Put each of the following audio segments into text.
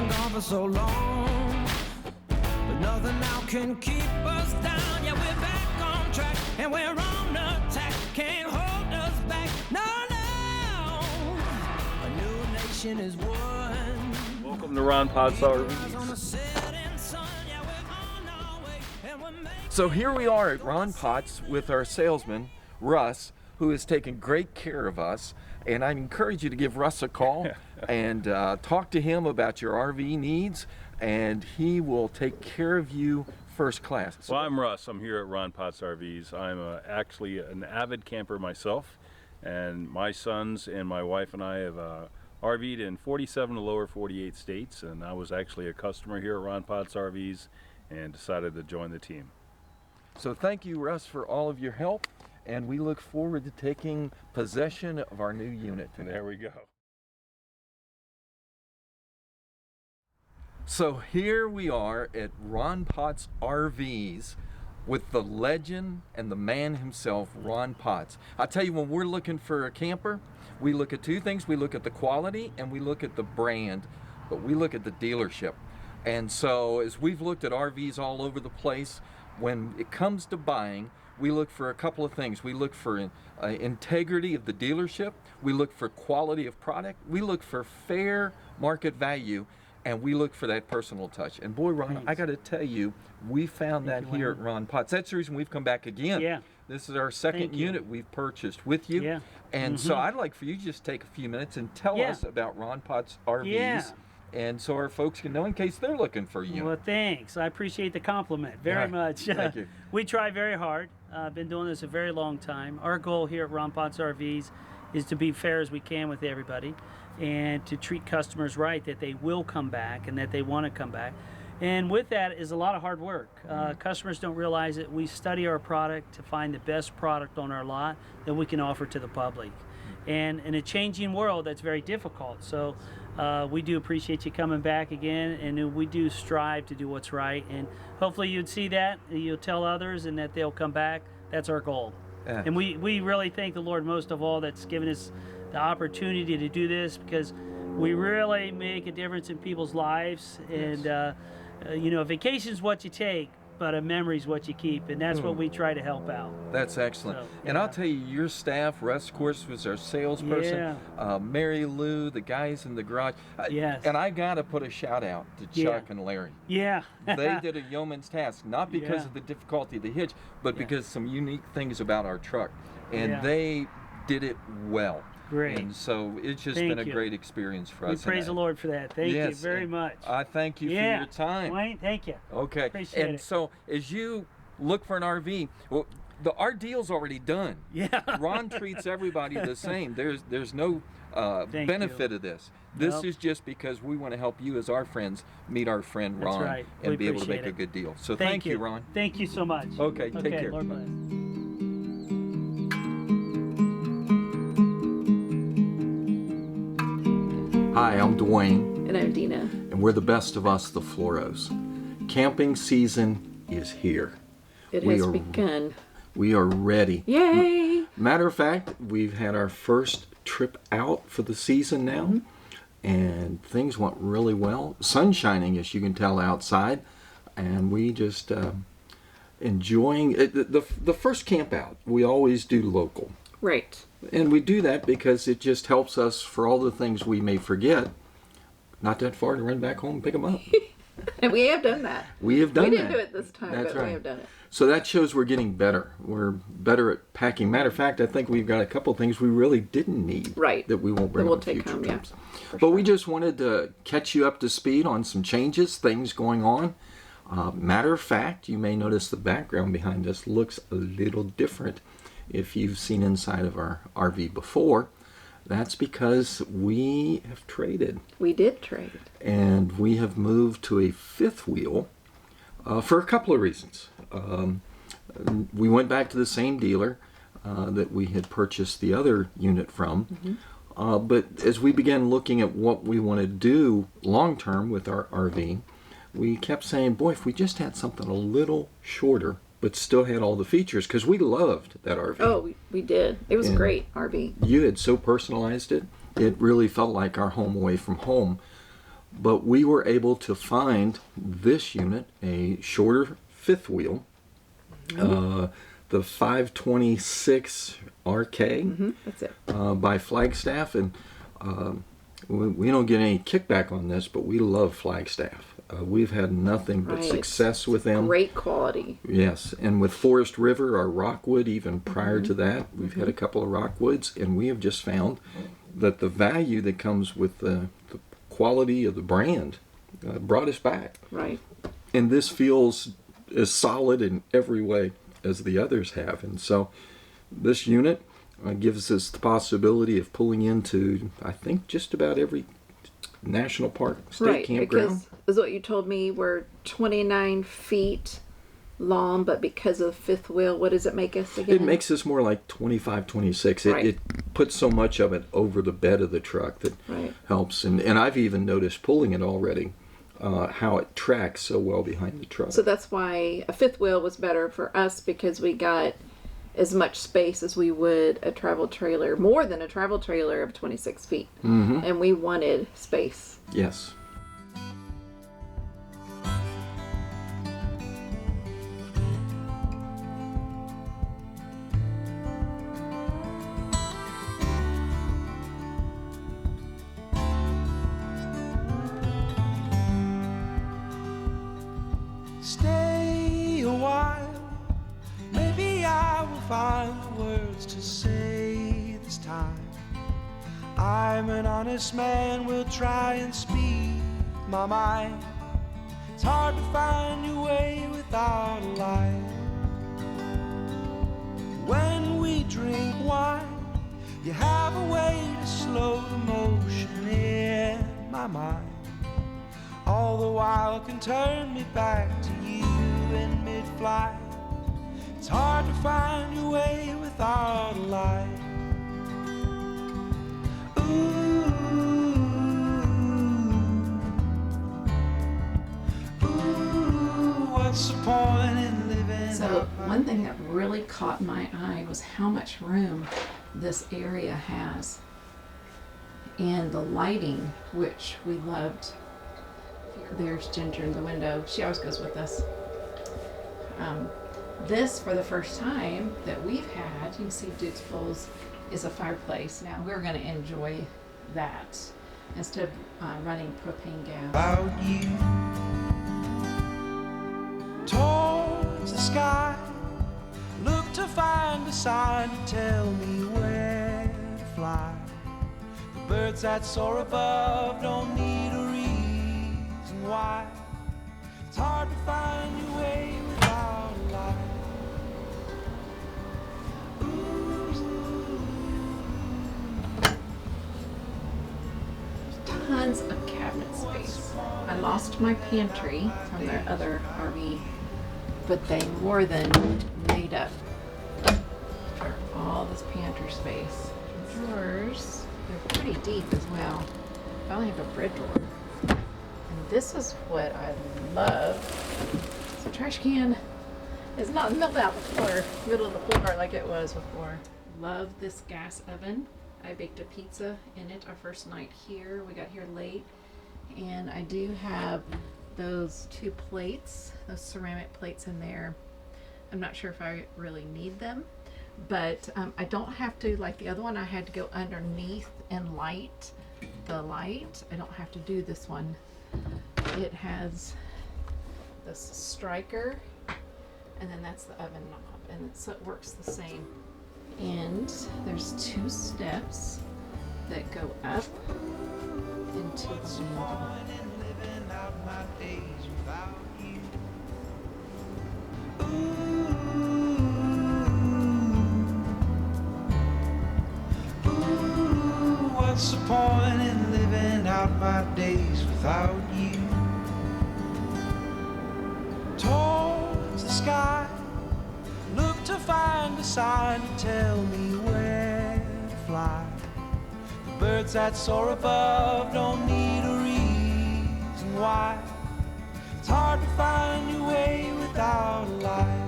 been gone for so long, but nothing now can keep us down. Yeah, we're back on track and we're on attack. Can't hold us back. No, no. A new nation is won. Welcome to Ron Potts RVs. So here we are at Ron Potts with our salesman, Russ, who has taken great care of us. And I encourage you to give Russ a call and talk to him about your RV needs, and he will take care of you first class. Well, I'm Russ. I'm here at Ron Potts RVs. I'm actually an avid camper myself, and my sons and my wife and I have RV'd in 47 of the lower 48 states, and I was actually a customer here at Ron Potts RVs and decided to join the team. So thank you, Russ, for all of your help, and we look forward to taking possession of our new unit today. There we go. So here we are at Ron Potts RVs with the legend and the man himself, Ron Potts. I tell you, when we're looking for a camper, we look at two things. We look at the quality and we look at the brand, but we look at the dealership. And so as we've looked at RVs all over the place, when it comes to buying, we look for a couple of things. We look for integrity of the dealership. We look for quality of product. We look for fair market value. And we look for that personal touch. And boy, Ron, I got to tell you, we found that here at Ron Potts. That's the reason we've come back again. Yeah. This is our second unit we've purchased with you. Yeah. And so I'd like for you to just take a few minutes and tell us about Ron Potts RVs. Yeah. And so our folks can know in case they're looking for you. Well, thanks. I appreciate the compliment very much. Thank you. We try very hard. I've been doing this a very long time. Our goal here at Ron Potts RVs is to be fair as we can with everybody and to treat customers right, that they will come back and that they want to come back. And with that is a lot of hard work. Customers don't realize that we study our product to find the best product on our lot that we can offer to the public. And in a changing world, that's very difficult. So we do appreciate you coming back again, and we do strive to do what's right. And hopefully you'd see that, you'll tell others, and that they'll come back. That's our goal. Yeah. And we really thank the Lord most of all that's given us the opportunity to do this, because we really make a difference in people's lives. And you know, vacation's what you take, but a memory's what you keep, and that's what we try to help out. That's excellent. So, and I'll tell you, your staff, Russ, of course, was our salesperson. Mary Lou, the guys in the garage. And I got to put a shout out to Chuck and Larry. They did a yeoman's task, not because of the difficulty of the hitch, but because some unique things about our truck. And they did it well. Great. And so it's just been a great experience for us. We praise the Lord for that. Thank you very much. I thank you for your time. Wayne, thank you. Okay. Appreciate it. So as you look for an RV, well, our deal's already done. Ron treats everybody the same. There's no benefit of this. This is just because we want to help you as our friends meet our friend Ron and be able to make a good deal. So thank you, Ron. Thank you so much. Okay, take care. Lord bless. Hi, I'm Dwayne. And I'm Dina. And we're the best of us, the Floros. Camping season is here. It has begun. We are ready. Yay! Matter of fact, we've had our first trip out for the season now, and things went really well. Sun shining, as you can tell, outside, and we just enjoying it. The first camp out, we always do local. Right. And we do that because it just helps us for all the things we may forget. Not that far to run back home and pick them up. And we have done that. We have done that. We didn't do it this time, That's but right. we have done it. So that shows we're getting better. We're better at packing. Matter of fact, I think we've got a couple of things we really didn't need. Right. That we won't bring on future home, trips. But we just wanted to catch you up to speed on some changes, things going on. Matter of fact, you may notice the background behind us looks a little different. If you've seen inside of our RV before, that's because we have traded. We did trade. And we have moved to a fifth wheel for a couple of reasons. We went back to the same dealer that we had purchased the other unit from. But as we began looking at what we want to do long term with our RV, we kept saying, boy, if we just had something a little shorter, but still had all the features, because we loved that RV. Oh, we did. It was a great RV. You had so personalized it. It really felt like our home away from home. but we were able to find this unit, a shorter fifth wheel, the 526rk That's it. by Flagstaff, and we don't get any kickback on this, but we love Flagstaff. We've had nothing but Right. success with them. Great quality. Yes, and with Forest River, our rockwood, even prior to that, we've had a couple of rockwoods, and we have just found that the value that comes with the quality of the brand brought us back. Right. And this feels as solid in every way as the others have. And so this unit gives us the possibility of pulling into, I think, just about every national park, state Right. campground. Because, is what you told me, we're 29 feet long, but because of the fifth wheel, what does it make us again? It makes us more like 25, 26. Right. It puts so much of it over the bed of the truck that Right. helps. And I've even noticed pulling it already, how it tracks so well behind the truck. So that's why a fifth wheel was better for us, because we got as much space as we would a travel trailer, more than a travel trailer of 26 feet. And we wanted space. Yes. Stay a while, maybe I will find the words to say this time. I'm an honest man, will try and speak my mind. It's hard to find your way without a lie. When we drink wine, you have a way to slow the motion in my mind. All the while can turn me back to you in mid-flight. It's hard to find your way without a light. Ooh, what's the point in living? So one thing that really caught my eye was how much room this area has, and the lighting, which we loved. There's Ginger in the window. She always goes with us. This, for the first time that we've had, you can see Duke's Bowls is a fireplace. Now we're going to enjoy that instead of running propane gas. About you towards the sky, look to find a sign to tell me where to fly. The birds that soar above don't need a reason why. It's hard to find your way without a light. Tons of cabinet space. I lost my pantry from their other RV, but they more than made up for all this pantry space. Drawers, they're pretty deep as well. I only have a bread drawer. And this is what I love. So trash can is not milled out the floor, middle of the floor like it was before. Love this gas oven. I baked a pizza in it our first night here. We got here late. And I do have those two plates, those ceramic plates in there. I'm not sure if I really need them, but I don't have to, like the other one, I had to go underneath and light the light. I don't have to do this one. It has this striker, and then that's the oven knob, and so it works the same. And there's two steps that go up into the Point in living out my days without you. Ooh, what's the point in living out my days without you? Towards the sky, look to find a sign to tell me where to fly. The birds that soar above don't need a reason why. It's hard to find your way without a light.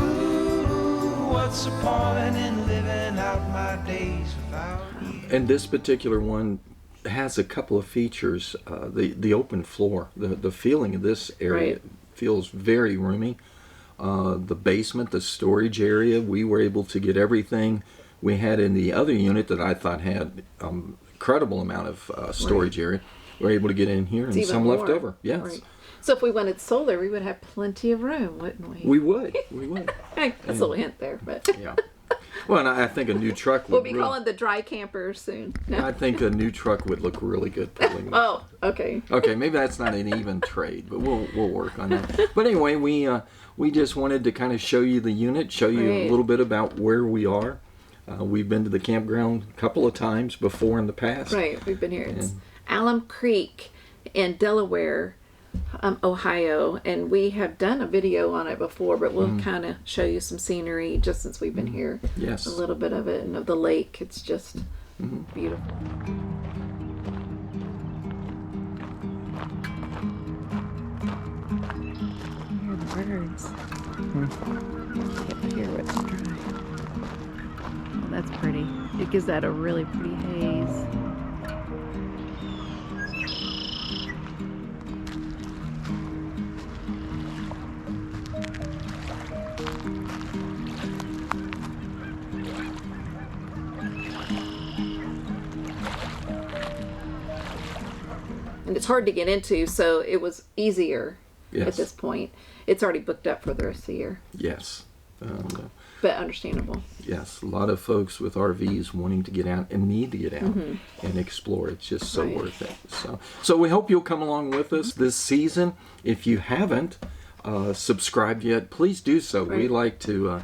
Ooh, What's the point in living out my days without you? And this particular one has a couple of features. The open floor, the feeling of this area Right. feels very roomy. The basement, the storage area, we were able to get everything we had in the other unit that I thought had incredible amount of storage area. We were able to get in here It's and even some left more. over. Yes. Right. So if we wanted solar, we would have plenty of room, wouldn't we? We would. We would. Hey, that's a little hint there, but Yeah. Well, and I think a new truck would we'll be really- calling the dry campers soon. No. I think a new truck would look really good pulling. Oh, okay. Okay, maybe that's not an even trade, but we'll work on that. But anyway, we just wanted to kind of show you the unit, show you a Right. little bit about where we are. We've been to the campground a couple of times before in the past. Right, we've been here. It's Alum Creek in Delaware, Ohio, and we have done a video on it before, but we'll kind of show you some scenery just since we've been here. Yes. A little bit of it and of the lake. It's just beautiful. Hear the birds. Can't hear what's dry. Oh, that's pretty. It gives that a really pretty haze. And it's hard to get into, so it was easier at Yes. this point. It's already booked up for the rest of the year, Yes. but understandable. Yes. A lot of folks with RVs wanting to get out and need to get out and explore. It's just so Right. worth it. So we hope you'll come along with us this season. If you haven't subscribed yet, please do so. Right. We like to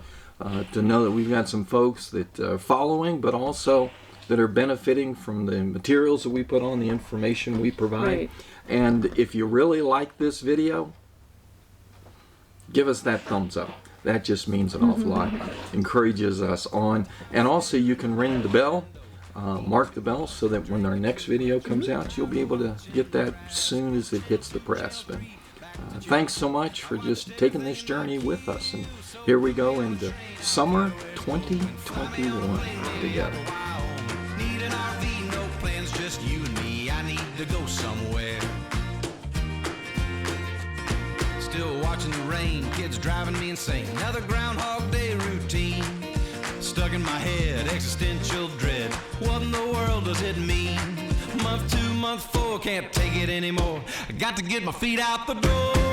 know that we've got some folks that are following, but also that are benefiting from the materials that we put on, the information we provide. Right. And if you really like this video, give us that thumbs up. That just means an awful lot. Encourages us on. And also you can ring the bell, mark the bell, so that when our next video comes out, you'll be able to get that as soon as it hits the press. But, thanks so much for just taking this journey with us. And here we go into summer 2021 together. Need an RV, no plans, just you and me. I need to go somewhere. Still watching the rain, kids driving me insane. Another Groundhog Day routine. Stuck in my head, existential dread. What in the world does it mean? Month 2, month 4, can't take it anymore. I got to get my feet out the door.